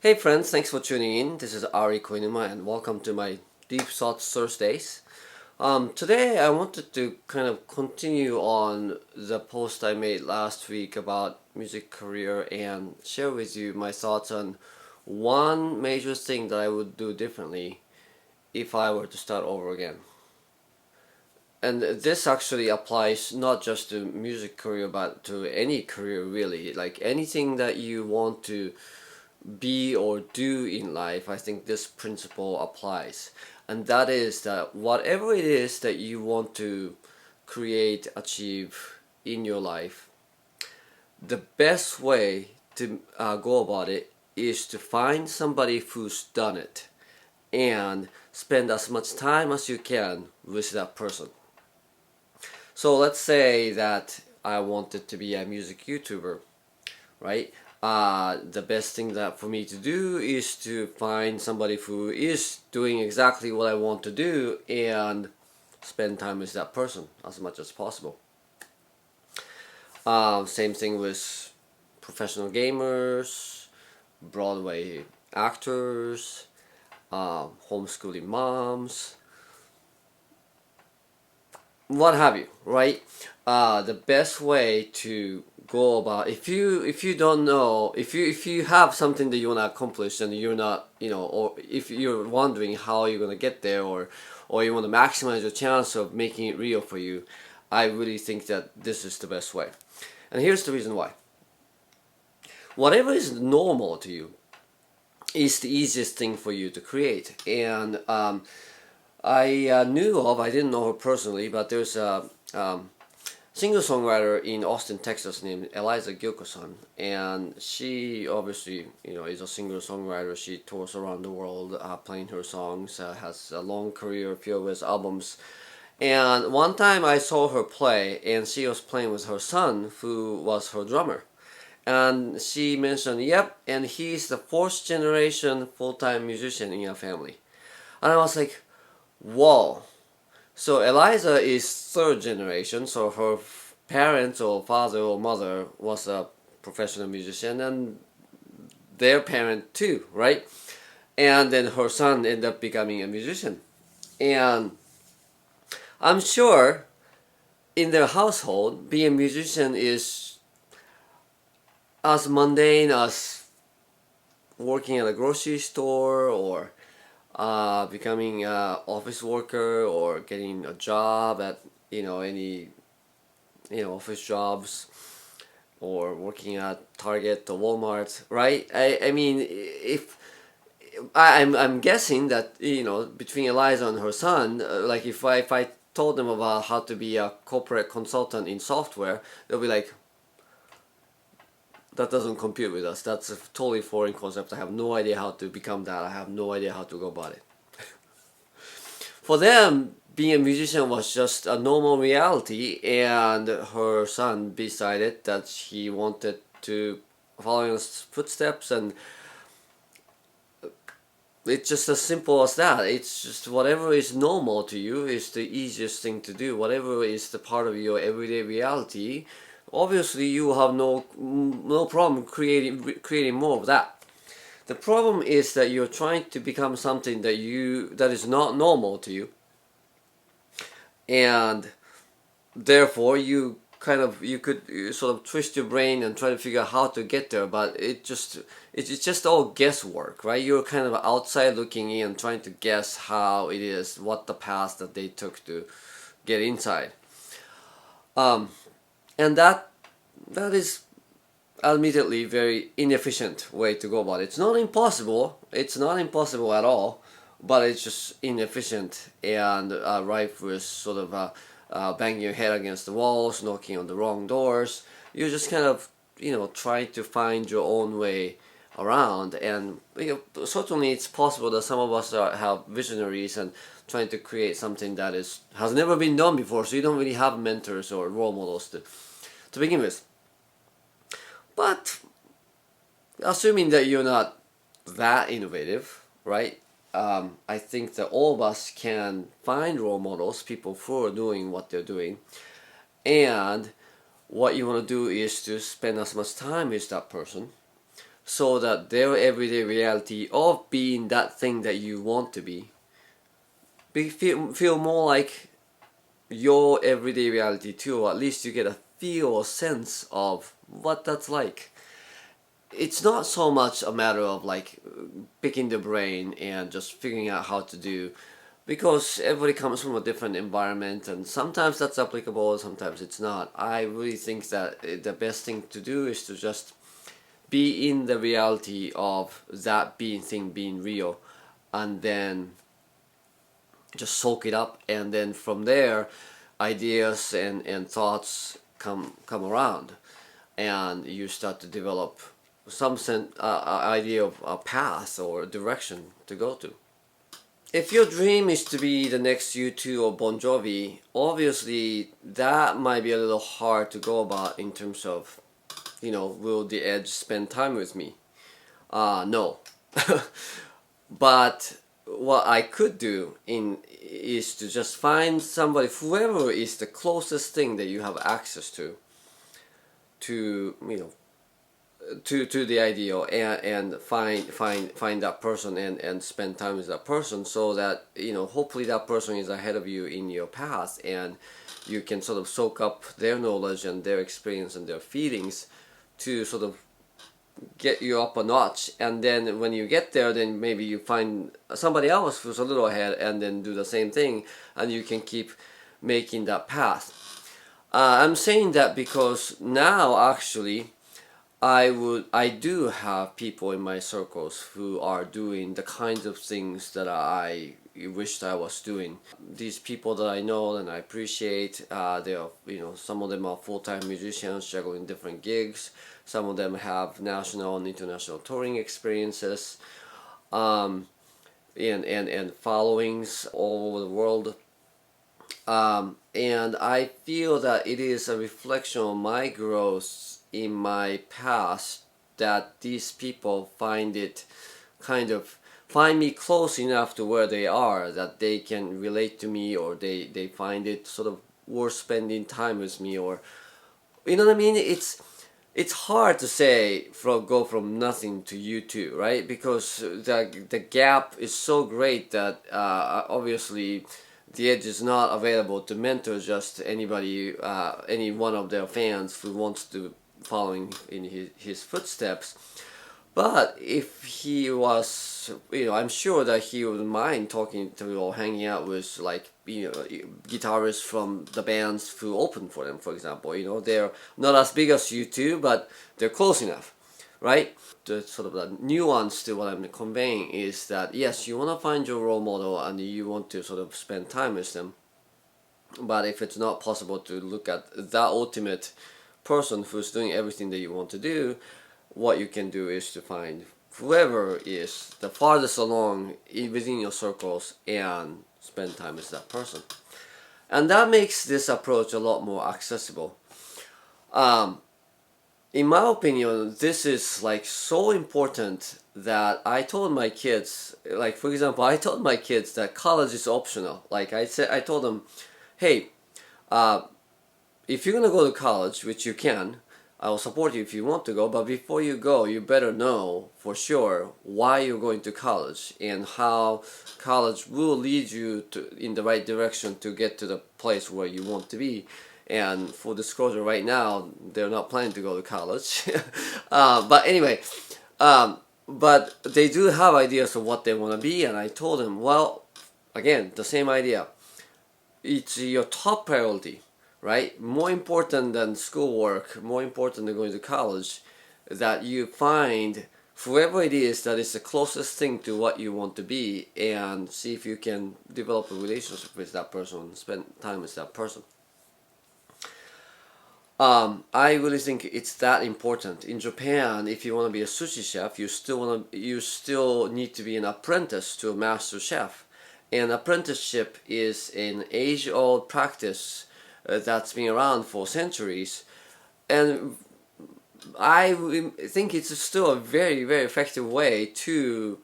Hey friends, thanks for tuning in. This is Ari Koinuma and welcome to my Deep Thoughts Thursdays. Today I wanted to kind of continue on the post I made last week about music career and share with you my thoughts on one major thing that I would do differently if I were to start over again. And this actually applies not just to music career but to any career really. Like anything that you want to be or do in life, I think this principle applies. And that is that whatever it is that you want to create, achieve in your life, the best way to go about it is to find somebody who's done it and spend as much time as you can with that person. So let's say that I wanted to be a music YouTuber, right? The best thing that for me to do is to find somebody who is doing exactly what I want to do and spend time with that person as much as possible. Same thing with professional gamers, Broadway actors, homeschooling moms, what have you, right? The best way to go about, if you don't know, if you have something that you want to accomplish and you're not, or if you're wondering how you're gonna get there, or you want to maximize your chance of making it real for you, I really think that this is the best way. And here's the reason why. Whatever is normal to you is the easiest thing for you to create. And I didn't know her personally, but there's a singer-songwriter in Austin, Texas named Eliza Gilkerson, and she obviously, is a singer-songwriter. She tours around the world playing her songs, has a long career filled with albums. And one time I saw her play, and she was playing with her son, who was her drummer. And she mentioned, yep, and he's the fourth generation full-time musician in her family. And I was like, whoa. So Eliza is third generation, so her parents or father or mother was a professional musician and their parent too, right? And then her son ended up becoming a musician. And I'm sure in their household, being a musician is as mundane as working at a grocery store or becoming an office worker or getting a job at any office jobs or working at Target or Walmart, right? I mean, if I'm guessing that between Eliza and her son, like if I told them about how to be a corporate consultant in software, they'll be like, that doesn't compute with us. That's a totally foreign concept. I have no idea how to become that. I have no idea how to go about it. For them, being a musician was just a normal reality, and her son decided that he wanted to follow in his footsteps, and it's just as simple as that. It's just whatever is normal to you is the easiest thing to do. Whatever is the part of your everyday reality, obviously you have no problem creating more of that. The problem is that you're trying to become something that is not normal to you, and therefore you could sort of twist your brain and try to figure out how to get there, but it's just all guesswork, right? You're kind of outside looking in, trying to guess how it is, what the path that they took to get inside. And that is admittedly very inefficient way to go about it. It's not impossible. It's not impossible at all, but it's just inefficient and rife with sort of banging your head against the walls, knocking on the wrong doors. You're just kind of trying to find your own way around, and certainly it's possible that some of us have visionaries and trying to create something that has never been done before, so you don't really have mentors or role models to begin with. But assuming that you're not that innovative, right? I think that all of us can find role models, people who are doing what they're doing, and what you want to do is to spend as much time with that person so that their everyday reality of being that thing that you want to be feel more like your everyday reality too, or at least you get a feel or sense of what that's like. It's not so much a matter of like picking the brain and just figuring out how to do, because everybody comes from a different environment and sometimes that's applicable, sometimes it's not. I really think that the best thing to do is to just be in the reality of that thing being real, and then just soak it up, and then from there ideas and thoughts come around, and you start to develop some idea of a path or direction to go to. If your dream is to be the next U2 or Bon Jovi, obviously that might be a little hard to go about in terms of, will the Edge spend time with me? No. But what I could do is to just find somebody, whoever is the closest thing that you have access to the ideal, and find that person and spend time with that person, so that hopefully that person is ahead of you in your path, and you can sort of soak up their knowledge and their experience and their feelings to sort of get you up a notch. And then when you get there, then maybe you find somebody else who's a little ahead and then do the same thing, and you can keep making that path. I'm saying that because now actually I do have people in my circles who are doing the kinds of things that I wished I was doing. These people that I know and I appreciate, they are, some of them are full-time musicians juggling different gigs. Some of them have national and international touring experiences, and followings all over the world. And I feel that it is a reflection of my growth in my past that these people find me close enough to where they are that they can relate to me, or they find it sort of worth spending time with me, or you know what I mean. It's hard to say go from nothing to U2, right? Because the gap is so great that obviously the Edge is not available to mentor just anybody, any one of their fans who wants to following in his footsteps. But if he was, I'm sure that he wouldn't mind talking to or hanging out with guitarists from the bands who open for them, for example. They're not as big as U2, but they're close enough, right? The sort of the nuance to what I'm conveying is that yes, you want to find your role model and you want to sort of spend time with them, but if it's not possible to look at that ultimate person who's doing everything that you want to do, what you can do is to find whoever is the farthest along within your circles and spend time with that person. And that makes this approach a lot more accessible. In my opinion, this is so important that I told my kids, for example, I told my kids that college is optional. I told them, hey, if you're gonna go to college, which you can, I will support you if you want to go, but before you go, you better know for sure why you're going to college and how college will lead you in the right direction to get to the place where you want to be. And for disclosure, right now, they're not planning to go to college. But anyway, but they do have ideas of what they want to be, and I told them, well, again, the same idea. It's your top priority, right? More important than schoolwork, more important than going to college, that you find whoever it is that is the closest thing to what you want to be, and see if you can develop a relationship with that person, spend time with that person. I really think it's that important. In Japan, if you want to be a sushi chef, you still need to be an apprentice to a master chef. And apprenticeship is an age-old practice that's been around for centuries. And I think it's still a very, very effective way to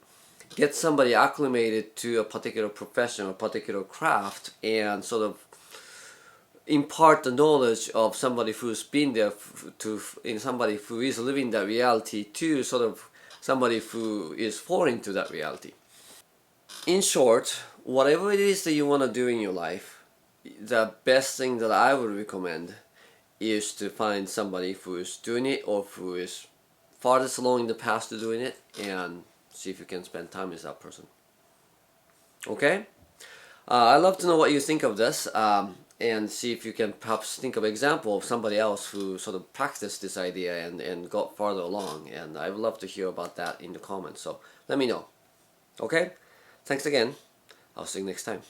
get somebody acclimated to a particular profession or particular craft, and sort of impart the knowledge of somebody who's been there in somebody who is living that reality, to sort of somebody who is foreign to that reality. In short, whatever it is that you want to do in your life, the best thing that I would recommend is to find somebody who is doing it or who is farthest along in the path to doing it, and see if you can spend time with that person. Okay? I'd love to know what you think of this, and see if you can perhaps think of an example of somebody else who sort of practiced this idea and got farther along. And I would love to hear about that in the comments. So let me know. Okay? Thanks again. I'll see you next time.